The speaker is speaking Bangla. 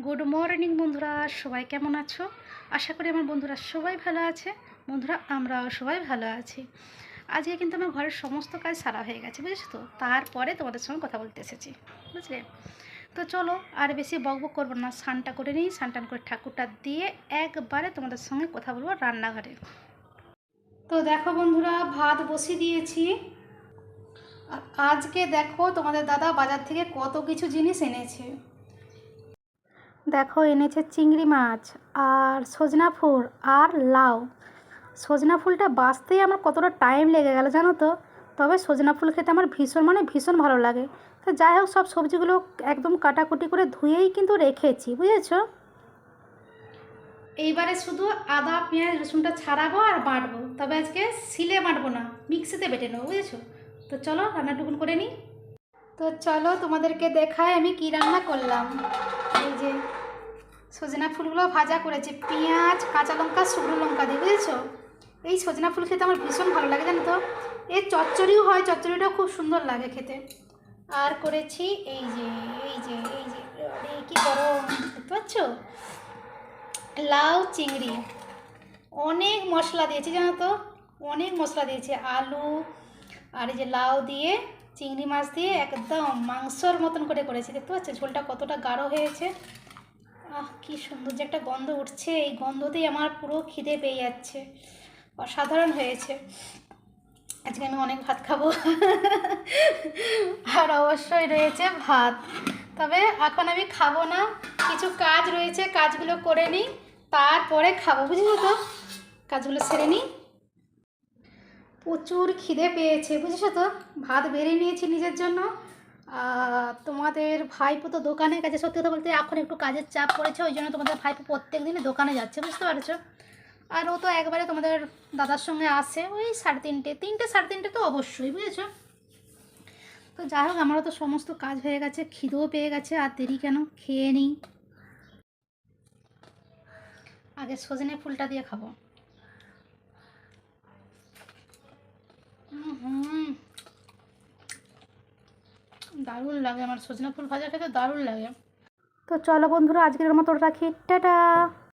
গুড মর্নিং বন্ধুরা, সবাই কেমন আছো? আশা করি আমার বন্ধুরা সবাই ভালো আছে। বন্ধুরা, আমরাও সবাই ভালো আছি। আজকে কিন্তু আমার ঘরের সমস্ত কাজ সারা হয়ে গেছে, বুঝেছো তো? তারপরে তোমাদের সঙ্গে কথা বলতে এসেছি, বুঝলে? তো চলো আর বেশি বকবক করবো না, স্নানটা করে নিই। স্নান করে ঠাকুরটা দিয়ে একবারে তোমাদের সঙ্গে কথা বলবো রান্নাঘরে। তো দেখো বন্ধুরা, ভাত বসিয়ে দিয়েছি। আর আজকে দেখো তোমাদের দাদা বাজার থেকে কত কিছু জিনিস এনেছে। দেখো, এনেছে চিংড়ি মাছ আর সজনা ফুল আর লাউ। সজনা ফুলটা বাছতেই আমার কতটা টাইম লেগে গেল জানো তো। তবে সজনা ফুল খেতে আমার ভীষণ ভালো লাগে। তো যাই হোক, সব সবজিগুলো একদম কাটাকুটি করে ধুয়েই কিন্তু রেখেছি, বুঝেছো? এইবারে শুধু আদা পেঁয়াজ রসুনটা ছাড়াবো আর বাটবো। তবে আজকে শিলে বাটবো না, মিক্সিতে বেটে নেবো, বুঝেছো? তো চলো রান্নাটুকুন করে নিই। তো চলো তোমাদেরকে দেখাই আমি কি রান্না করলাম। এই যে সজনা ফুলগুলো ভাজা করেছি পেঁয়াজ কাঁচা লঙ্কা শুকনো লঙ্কা দিয়ে, বুঝেছো? এই সজনা ফুল খেতে আমার ভীষণ ভালো লাগে জানো তো। এর চচ্চড়িও হয়, চচ্চড়িটাও খুব সুন্দর লাগে খেতে। আর করেছি এই যে আরে কি গরম, দেখতে পাচ্ছ? লাউ চিংড়ি, অনেক মশলা দিয়েছি জানো তো। অনেক মশলা দিয়েছি, আলু আর এই যে লাউ দিয়ে চিংড়ি মাছ দিয়ে একদম মাংসর মতন করে করেছি। দেখতে পাচ্ছ ঝোলটা কতটা গাঢ় হয়েছে। কি সুন্দর যে একটা গন্ধ উঠছে, এই গন্ধতেই আমার পুরো খিদে পেয়ে যাচ্ছে। অসাধারণ হয়েছে। আজকে আমি অনেক ভাত খাবো। আর অবশ্যই রয়েছে ভাত। তবে এখন আমি খাবো না, কিছু কাজ রয়েছে, কাজগুলো করে নিই, তারপরে খাবো, বুঝেছো তো? কাজগুলো সেরে নিই। প্রচুর খিদে পেয়েছে, বুঝেছো তো। ভাত বেড়ে নিয়েছি নিজের জন্য। তোমাদের ভাইপো তো দোকানে গেছে। সত্যি কথা বলতে এখন একটু কাজের চাপ পড়েছে, ওই জন্য তোমাদের ভাইপো প্রত্যেক দিনই দোকানে যাচ্ছে, বুঝতে পারছো? আর ও তো একবারে তোমাদের দাদার সঙ্গে আসে ওই 3:30 3:30 তো অবশ্যই, বুঝেছো? তো যাই হোক, আমারও তো সমস্ত কাজ হয়ে গেছে, খিদেও পেয়ে গেছে, আর দেরি কেন, খেয়ে নিই। আগে সজনে ফুলটা দিয়ে খাবো। হুম, দারুণ লাগে আমার সজনে ফুল ভাজা খেতে, দারুণ লাগে। তো চলো বন্ধুরা, আজকের মতো রাখি, টাটা।